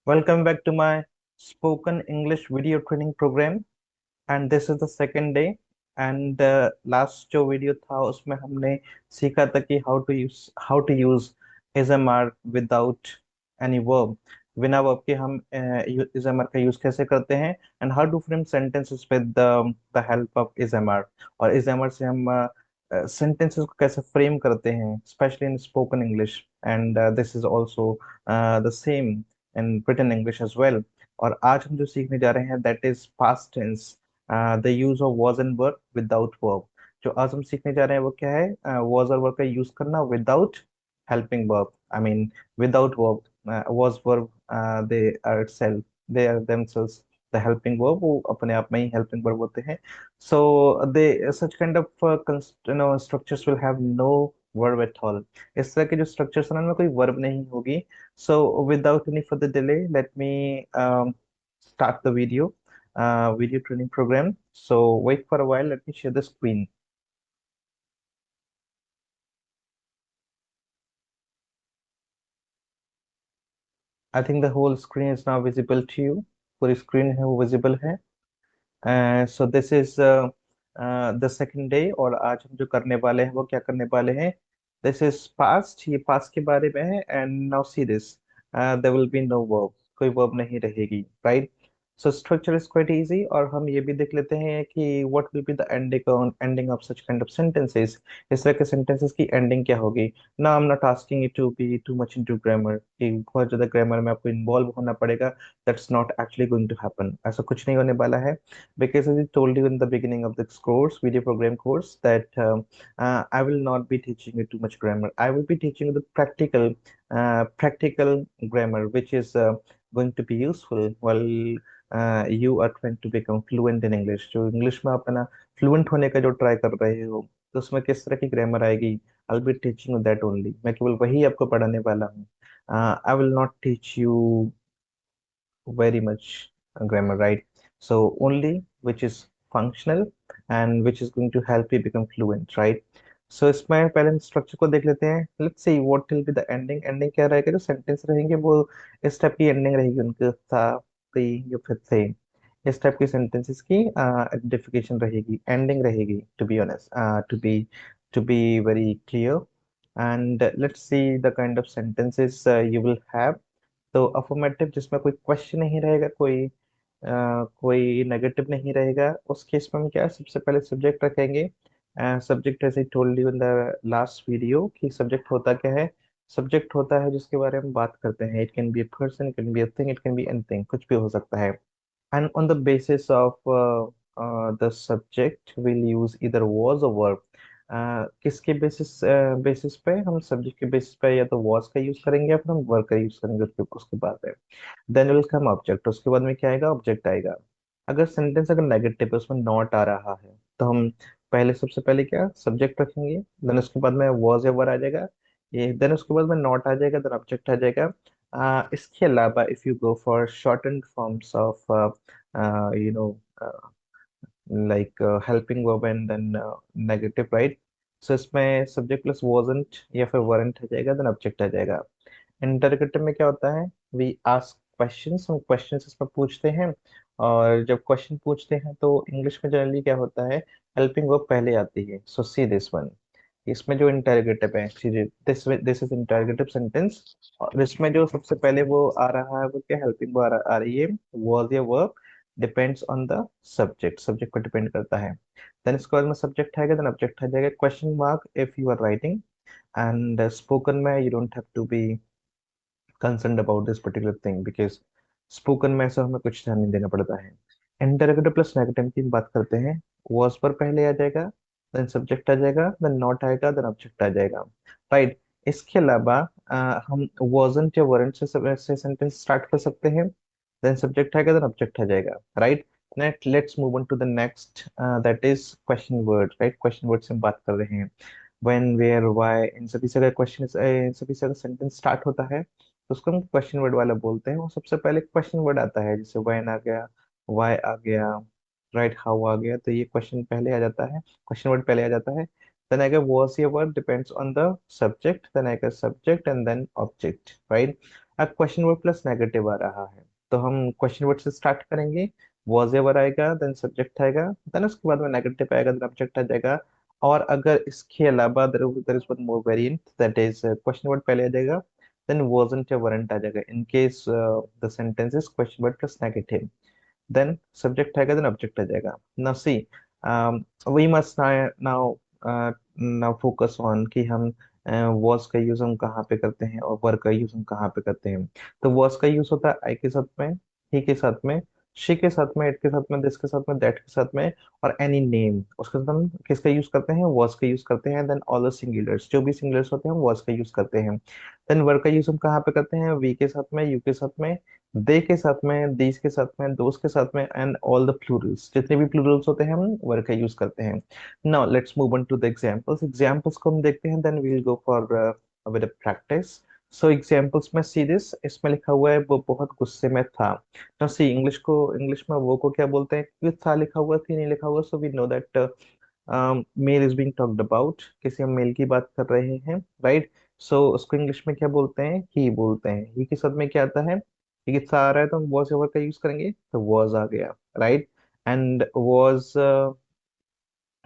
Welcome back to my spoken English video training program. And this is the second day and last जो video था उसमें हमने सीखा था कि how to use is am are without any verb. बिना verb के हम इजएमआर का यूज कैसे करते हैं and how to frame sentences with the help of is am are. और इजएमआर से हम सेंटेंसेस को कैसे फ्रेम करते हैं specially in spoken English. And this is also the same in written English as well. और आज हम जो सीखने जा रहे हैं that is past tense, the use of was and verb without verb. जो आज हम सीखने जा रहे हैं वो क्या है, वॉज और वर्ब का यूज करना without helping verb. I mean without verb, was verb they are itself, they are themselves the helping verb, वो अपने आप में ही हेल्पिंग वर्ब होते हैं। सो दे such kind of structures will have no verb at all। इस तरह के जो स्ट्रक्चर्स हैं उनमें कोई वर्ब नहीं होगी। So without any further delay, let me start the video training program. So wait for a while. Let me share the screen. I think the whole screen is now visible to you. पूरी screen है वो visible है। सो this is the second day और आज हम जो करने वाले हैं वो क्या करने वाले हैं। दिस इज पास्ट, ये पास्ट के बारे में है। And now see this, there will be no verb, कोई वर्ब नहीं रहेगी, right. So structure is quite easy और हम ये भी देख लेते हैं कि what will be the ending of such kind of sentences. इस तरह के सेंटेंसेस की एंडिंग क्या होगी। ना I am not asking you to be too much into grammar कि बहुत ज्यादा ग्रामर में आपको इन्वॉल्व होना पड़ेगा। That's not actually going to happen, ऐसा कुछ नहीं होने वाला है। Because as I told you in the beginning of this course, video program course, that I will not be teaching you too much grammar. I will be teaching you the practical grammar, which is going to be useful while you are trying to become fluent in English। जो English में आप है ना fluent होने का जो try कर रहे हो, तो उसमें किस तरह की ग्रामर आएगी। I'll be teaching you that only। मैं केवल वही आपको पढ़ाने वाला हूँ। I will not teach you very much grammar, right? So only which is functional and which is going to help you become fluent, right? So इसमें पहले structure को देख लेते हैं। Let's see what will be the ending. Ending क्या रहेगा, जो sentence रहेंगे वो इस टाइप की एंडिंग रहेगी उनके, था, ती, या फिर थे। इस टाइप की सेंटेंसेस की आइडेंटिफिकेशन रहेगी, एंडिंग रहेगी, to be very clear. And let's see the kind of sentences you will have. तो अफर्मेटिव जिसमें कोई क्वेश्चन नहीं रहेगा, कोई नेगेटिव नहीं रहेगा, उस केस में हम क्या सबसे पहले सब्जेक्ट रखेंगे। Subject as I told you in the last video कि सब्जेक्ट होता क्या है। सब्जेक्ट होता है जिसके बारे में बात करते हैं। It can be a person, it can be a thing, it can be anything, कुछ भी हो सकता है। And on the basis of the subject we'll use either was or verb। किसके बेसिस पे हम सब्जेक्ट के बेसिस पे या तो was का यूज करेंगे या फिर हम verb का यूज करेंगे उसके उसके बाद में। देन विल कम ऑब्जेक्ट, उसके बाद में क्या आएगा, ऑब्जेक्ट आएगा। अगर सेंटेंस अगर नेगेटिव है, उसमें नॉट आ रहा है, तो हम पहले सबसे पहले क्या सब्जेक्ट रखेंगे। देन उसके बाद में was या verb आ जाएगा। ये देन उसके बाद में नॉट आ जाएगा, देन ऑब्जेक्ट आ जाएगा। इसके अलावा if you go for shortened forms of you know like helping verb and then negative, right? So इसमें subject plus wasn't या फिर weren't आ जाएगा, then object आ जाएगा। इंटरगेटिव में क्या होता है, वी आस्क क्वेश्चंस, हम क्वेश्चंस इसमें पूछते हैं। और जब क्वेश्चन पूछते हैं तो इंग्लिश में जनरली क्या होता है, हेल्पिंग वर्ब पहले आती है। सो सी दिस वन, इसमें जो इंटरगेटिव है, this this is interrogative sentence. और इसमें जो सबसे पहले वो आ रहा है वो क्या हेल्पिंग वर्ब आ रही है, वर्ब या verb, depends on the subject, subject पर डिपेंड करता है। देन इसके बाद में सब्जेक्ट आएगा, देन ऑब्जेक्ट आ जाएगा, question mark if you are writing. And spoken में you don't have to be concern about this particular thing because spoken में ऐसा हमें कुछ ध्यान नहीं देना पड़ता है। इंटरोगेटिव प्लस नेगेटिव की बात करते हैं। वॉज पर पहले आ जाएगा, देन सब्जेक्ट आ जाएगा, देन नॉट आएगा, देन ऑब्जेक्ट आ जाएगा, राइट। इसके अलावा हम wasn't या weren't से सेंटेंस स्टार्ट कर सकते हैं। देन सब्जेक्ट आएगा, देन ऑब्जेक्ट आ जाएगा, right. Next let's move on to the next, that is question word, right. Question word से हम बात कर रहे हैं। व्हेन, वेयर, व्हाई, इन सभी से अगर क्वेश्चन, इन सभी से अगर सेंटेंस स्टार्ट होता है तो उसको हम क्वेश्चन वर्ड वाला बोलते हैं। और सबसे पहले क्वेश्चन वर्ड आता है, जैसे व्हेन आ गया, व्हाई आ गया, राइट, हाउ आ गया, तो ये क्वेश्चन पहले आ जाता है, क्वेश्चन वर्ड पहले आ जाता है। देन आएगा was या verb, depends on the subject, then आएगा subject and then object, right. अब क्वेश्चन वर्ड प्लस नेगेटिव आ रहा है, तो हम क्वेश्चन वर्ड से स्टार्ट करेंगे। वॉज एवर आएगा, देन सब्जेक्ट आएगा, देन उसके बाद में नेगेटिव आएगा, देन ऑब्जेक्ट आ जाएगा। और अगर इसके अलावा there is one more variant, that is question word पहले आ जाएगा, देन wasn't या weren't आ जाएगा। In case the sentence is question word plus negative, then subject आएगा, देन ऑब्जेक्ट आ जाएगा। Now see, we must now focus on कि हम वॉज का यूज हम कहाँ पे करते हैं और वर का यूज हम कहाँ पे करते हैं। तो वॉज का यूज होता है आई के साथ में, ही के साथ में, शी के साथ में, इट के साथ में, दिस के साथ में, दैट के साथ में, और एनी नेम। उसके साथ हम किसका यूज करते हैं, वॉज का यूज करते हैं। देन ऑल द सिंगुलर्स, जो भी सिंगुलर्स होते हैं हम वॉज का यूज करते हैं। देन वर का यूज हम कहाँ पे करते हैं, वी के साथ में, यू के साथ में, दे के साथ में, दीज के साथ में, दोस्त के साथ में, एंड ऑल द प्लूरल्स, जितने भी प्लूरल्स होते हैं हम वर्ड का यूज करते हैं। Now let's move on to the examples. Examples को हम देखते हैं, then we will go for with practice. So examples में सी दिस, इसमें लिखा हुआ है वो बहुत गुस्से में था। नाउ सी, इंग्लिश में वो को क्या बोलते हैं, क्योंकि था लिखा हुआ, थी नहीं लिखा हुआ, so we know that male is being talked about, किसी हम मेल की बात कर रहे हैं, राइट। सो उसको इंग्लिश में क्या बोलते हैं, ही बोलते हैं। ही के साथ में क्या आता है, ठीक है, आ रहा है तो हम वॉज ओवर का यूज करेंगे, तो वॉज आ गया, right. And was,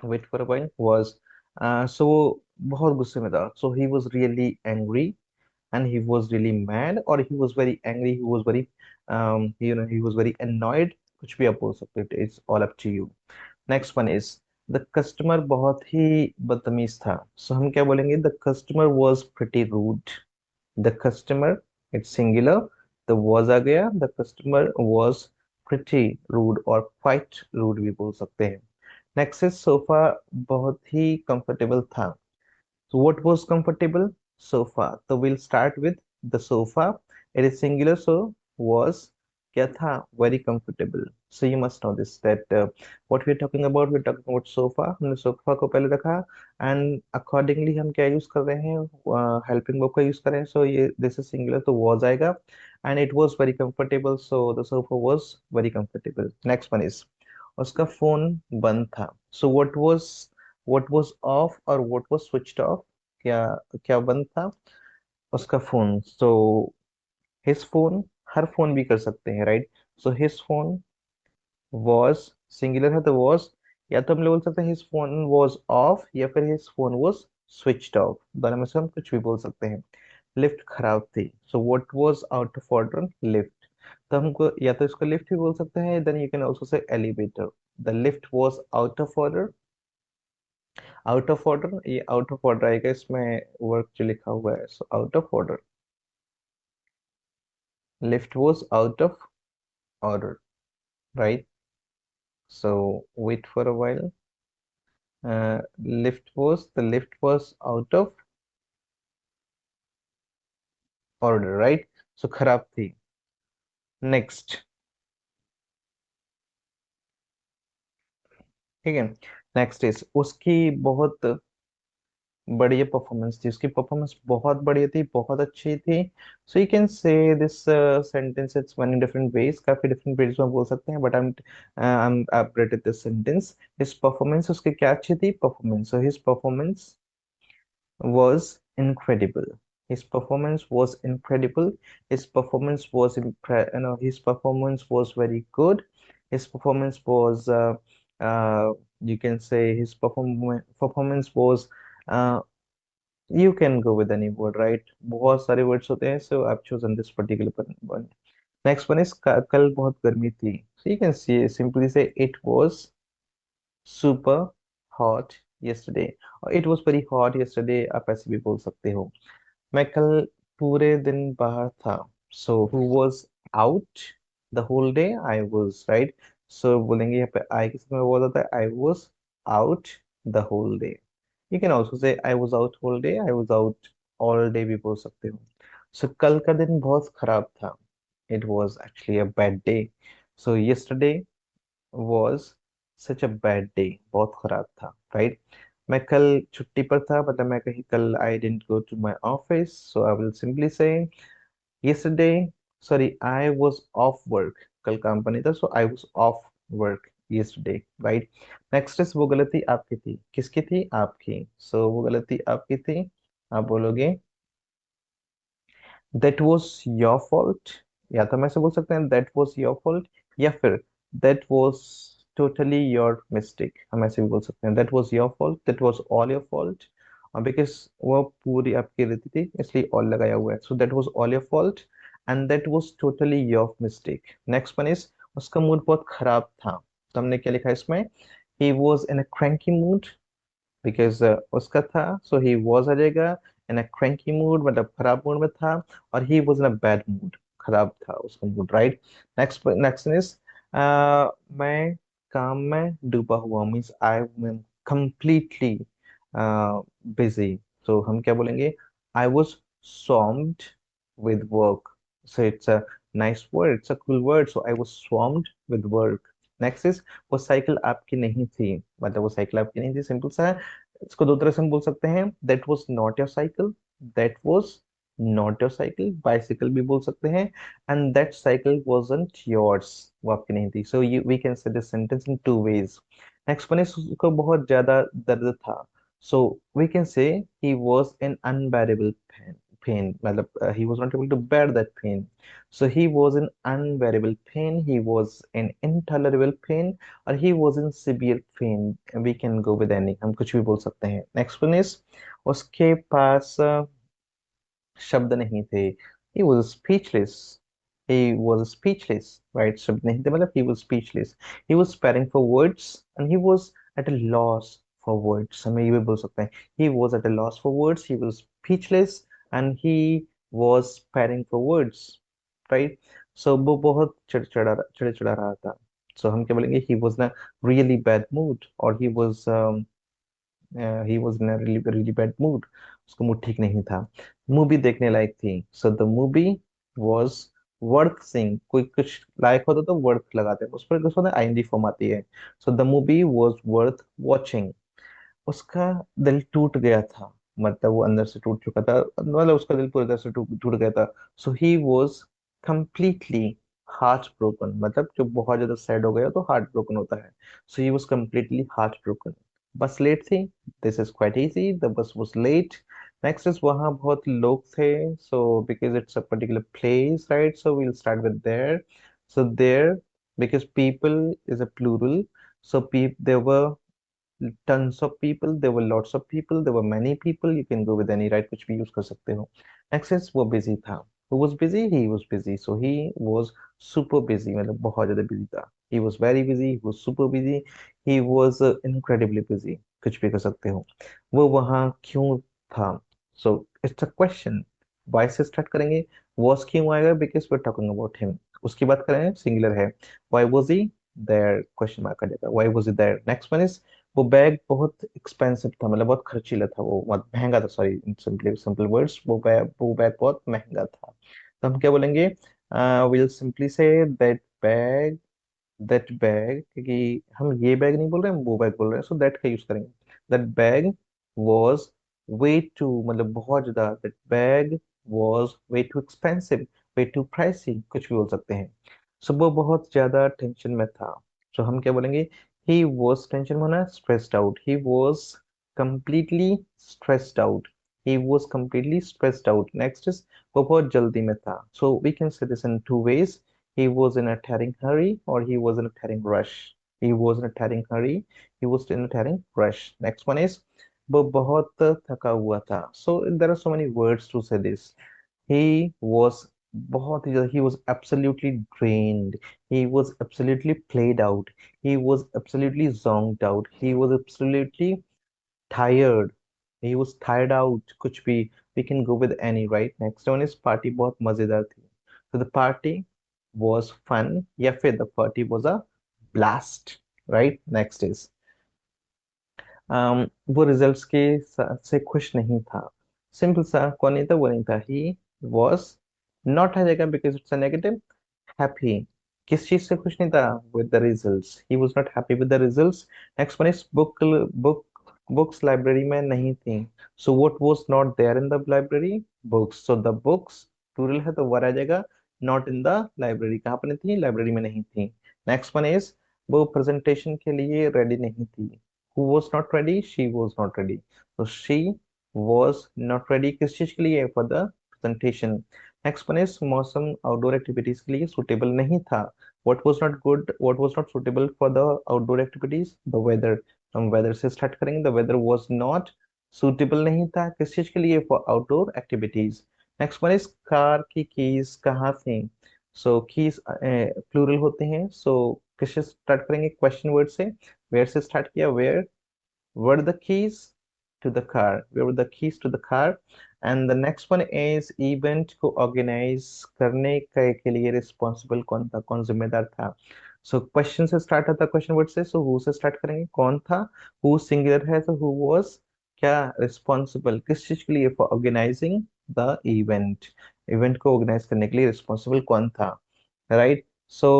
wait for a point, was, so बहुत गुस्से में था, so he was really angry, and he was really mad, or he was very angry, he was very he was very annoyed, कुछ भी आप बोल सकते हो, it's all up to you. Next one is, the customer बहुत ही बदतमीज था, सो हम क्या बोलेंगे, the customer was pretty rude. The customer, it's singular, the was आ गया, the customer was pretty rude, और क्वाइट रूड भी बोल सकते हैं। नेक्स्ट इज, सोफा बहुत ही कंफर्टेबल था। So what was comfortable? Sofa. So we'll start with the sofa. It is singular, so was क्या था, very comfortable. So you must know this that what we're talking about, we're talking about sofa. हमने sofa को पहले रखा, and accordingly हम क्या use कर रहे हैं, helping verb का use कर रहे हैं। So ये this is singular, तो was आएगा, and it was very comfortable. So the sofa was very comfortable. Next one is, उसका फोन बंद था। So what was off और what was switched off, क्या क्या बंद था, उसका फोन। So his phone, हर फोन भी कर सकते हैं, right. So his phone was, singular है तो was, या तो हम लोग बोल सकते हैं his phone was off, या फिर his phone was switched off, दोनों में से हम कुछ भी बोल सकते हैं। लिफ्ट खराब थी, so what was out of order, lift. तो हमको या तो इसको लिफ्ट भी बोल सकते हैं, then you can also say elevator. The lift was out of order, out of order, ये आउट ऑफ ऑर्डर आएगा इसमें, वर्क जो लिखा हुआ है, so out of order, lift was out of order, right. So wait for a while, lift was out of order, right. So खराब थी। Next, ठीक है, नेक्स्ट इज, उसकी बहुत बढ़िया परफॉर्मेंस थी, उसकी परफॉर्मेंस बहुत बढ़िया थी, बहुत अच्छी थी। So you can say this sentence it's one in different ways, काफी डिफरेंट वेज में बोल सकते हैं, but I rated this sentence, his performance, उसकी क्या अच्छी थी performance, so his performance was incredible. His performance was incredible. His performance was very good. His performance was, uh, you can say, his performance was, uh, you can go with any word, right? बहुत सारे words होते हैं, so I've chosen this particular one. Next one is, कल बहुत गर्मी थी. So you can see, simply say it was super hot yesterday, और it was very hot yesterday आप ऐसे भी बोल सकते हो। मैं कल पूरे दिन बाहर था, so who was out the whole day, I was, right। so बोलेंगे यहाँ पे I के साथ में वो होता है, I was out the whole day। you can also say I was out whole day, I was out all day भी बोल सकते हो। so कल का दिन बहुत खराब था, it was actually a bad day। so yesterday was such a bad day, बहुत खराब था, राइट। मैं कल छुट्टी पर था, मतलब मैं कहीं कल, I didn't go to my office, so I will simply say yesterday, sorry, I was off work, कल काम पर नहीं था, so I was off work yesterday, right। next is, वो गलती आपकी थी, किसकी थी, आपकी। so वो गलती आपकी थी, आप बोलोगे दैट वॉज योर फॉल्ट, या तो हम ऐसे बोल सकते हैं दैट वॉज योर फॉल्ट, या फिर that was totally your mistake, हम ऐसे भी बोल सकते हैं that was your fault, that was all your fault, because वो पूरी आपकी रहती थी इसलिए ऑल लगाया हुआ है, so that was all your fault and that was totally your mistake. Next one is उसका मूड बहुत खराब था, तो हमने क्या लिखा है इसमें, he was in a cranky mood, because उसका था, सो ही वॉज आ जाएगा, इन अ क्रैंकी मूड मतलब खराब मूड में था, और he was in a bad mood, खराब था उसका mood, right. Next next is मैं काम में डूबा हुआ, means I am completely busy, so हम क्या बोलेंगे, I was swamped with work, so it's a nice word, it's a cool word, so I was swamped with work. Next is वो cycle आपकी नहीं थी, मतलब वो साइकिल आपकी नहीं थी, सिंपल सा है। इसको दो तरह से हम बोल सकते हैं, that was not your cycle, that was not your cycle, bicycle भी बोल सकते हैं, and that cycle wasn't yours, वो आपकी नहीं थी, so you we can say this sentence in two ways. Next one is उसको बहुत ज्यादा दर्द था, so we can say he was in unbearable pain, मतलब he was not able to bear that pain, so he was in unbearable pain, he was in intolerable pain, और he was in severe pain, we can go with any, हम कुछ भी बोल सकते हैं। Next one is उसके पास शब्द नहीं थे, he was speechless, he was speechless, right, शब्द नहीं थे मतलब he was speechless, he was sparing for words and he was at a loss for words, हमें ये भी बोल सकते हैं, he was at a loss for words, he was speechless and he was sparing for words, right। so वो बहुत चिड़चिड़ा रहा था, so हम क्या बोलेंगे, he was in a really bad mood, or he was in a really bad mood, उसका mood ठीक नहीं था। मूवी देखने लायक थी, so the movie was worth seeing, कोई कुछ लायक होता तो worth लगाते हैं, उस पर कुछ होता है आईएनजी फॉर्म आती है, so the movie was worth watching। उसका दिल टूट गया था, मतलब वो अंदर से टूट चुका था, मतलब उसका दिल पूरी तरह से टूट टूट गया था, so he was completely heart broken, मतलब जो बहुत ज्यादा सैड हो गया तो हार्ट ब्रोकन होता है, so he was completely heart broken. Bus late थी, this is quite easy, the bus was late. Next is वहाँ बहुत लोग थे, so because it's a particular place, right, so we'll start with there, so there, because people is a plural, so there were tons of people, there were lots of people, there were many people, you can go with any, right, कुछ भी use कर सकते हो। Next is वो busy था, who was busy, he was busy, so he was super busy, मतलब बहुत ज्यादा बिजी था, he was very busy, he was super busy, he was incredibly busy, कुछ भी कर सकते हो। वो वहाँ क्यों था, so it's a question, why से स्टार्ट करेंगे, was क्यों आएगा, because we're talking about him, उसकी बात करें सिंगुलर है, why was he there, question mark आ जाएगा, why was he there। Next one is वो बैग बहुत एक्सपेंसिव था, मतलब बहुत खर्चीला था, वो बहुत महंगा था, सॉरी, सिंपली सिंपल वर्ड्स, वो बैग बहुत महंगा था, तो हम क्या बोलेंगे, will simply say bag that bag, क्योंकि हम ये बैग नहीं बोल रहे हैं, हम वो बैग बोल रहे हैं, सो दैट का यूज करेंगे। That bag was way too, मतलब बहुत ज्यादा, that bag was way too expensive, way too pricey, कुछ भी बोल सकते हैं। सो वो बहुत ज्यादा टेंशन में था, सो हम क्या बोलेंगे, ही वॉज, टेंशन में होना, stressed out, he was completely stressed out, he was completely stressed out. Next is वो बहुत जल्दी में था, so we can say this in two ways, he was in a tearing hurry or he was in a tearing rush, he was in a tearing hurry, he was in a tearing rush। next one is वो बहुत थका हुआ था, so there are so many words to say this, he was बहुत ही ज्यादा, he was absolutely drained, he was absolutely played out, he was absolutely zonked out, he was absolutely tired, he was tired out, कुछ भी, we can go with any, right। next one is party बहुत मजेदार थी, so the party was fun, या फिर the party was a blast, right। next is वो results के से खुश नहीं था, सिंपल सा, कौन नहीं था, वो नहीं था, ही वॉज नॉट आ जाएगा because it's a negative, happy, किस चीज से खुश नहीं था, with the results, he was not happy with the results. Next one is book books library में नहीं थी, so what was not there in the library, books, so the books plural है तो वर आ जाएगा, नॉट इन द लाइब्रेरी, कहाँ पर नहीं थी, लाइब्रेरी में नहीं थी। नेक्स्ट वन इज वो प्रेजेंटेशन के लिए रेडी नहीं थी, who was not ready, she was not ready, so she was not ready किस चीज के लिए, for the presentation। Next one is मौसम आउटडोर एक्टिविटीज के लिए सुटेबल नहीं था। What was not good, what was not suitable for the outdoor activities, the weather. हम वेदर से स्टार्ट करेंगे। The weather was not suitable, नहीं था किस चीज के लिए, for outdoor activities. Next one is car की कीज कहाँ थी। सो कीज प्लूरल होते हैं, सो किससे स्टार्ट करेंगे, क्वेश्चन वर्ड से। वेयर से स्टार्ट किया, where were the keys to the car, where were the keys to the car. And the next one is event को organize करने के लिए responsible कौन था, कौन जिम्मेदार था। so question से start होता है, question word से, so who से start करेंगे, कौन था। who singular है तो who was क्या responsible किस चीज के लिए, for organizing the event, event को organize करने के लिए responsible कौन था, right? So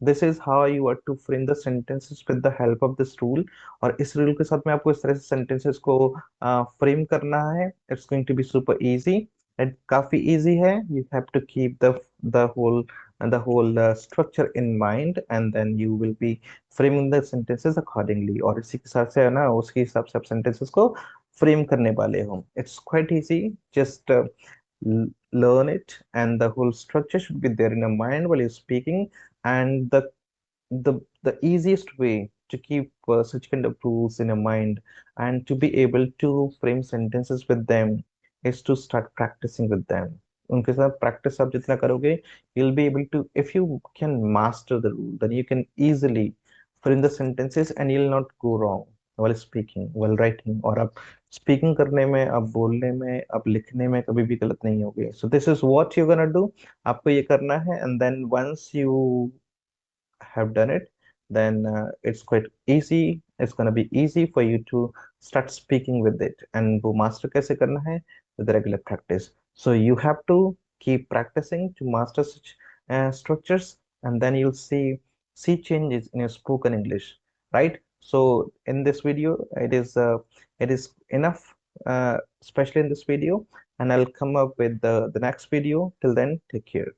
this is how you are to frame the sentences with the help of this rule। और इस रूल के साथ में आपको इस तरह से सेंटेंसेस को फ्रेम करना है। It's going to be super easy, and काफी इजी है। You have to keep the whole structure in mind, and then you will be framing the sentences accordingly. और इसी के साथ से है ना, उसके हिसाब से आप सेंटेंसेस को फ्रेम करने वाले हो। It's quite easy, just learn it, and the whole structure should be there in your mind while you're speaking. And the easiest way to keep such kind of rules in your mind and to be able to frame sentences with them is to start practicing with them। उनके साथ practice आप जितना करोगे, you'll be able to, if you can master the rule, then you can easily frame the sentences and you'll not go wrong while speaking, while writing। और आप speaking करने में, आप बोलने में, आप लिखने में कभी भी गलत नहीं होगे। So this is what you gonna do, आपको ये करना है। And then once you have done it, then it's quite easy. It's gonna be easy for you to start speaking with it। and वो master कैसे करना है, with regular practice। so you have to keep practicing to master such structures, and then you'll see changes in your spoken English, right? so in this video, it is enough, especially in this video, and I'll come up with the next video. Till then, take care.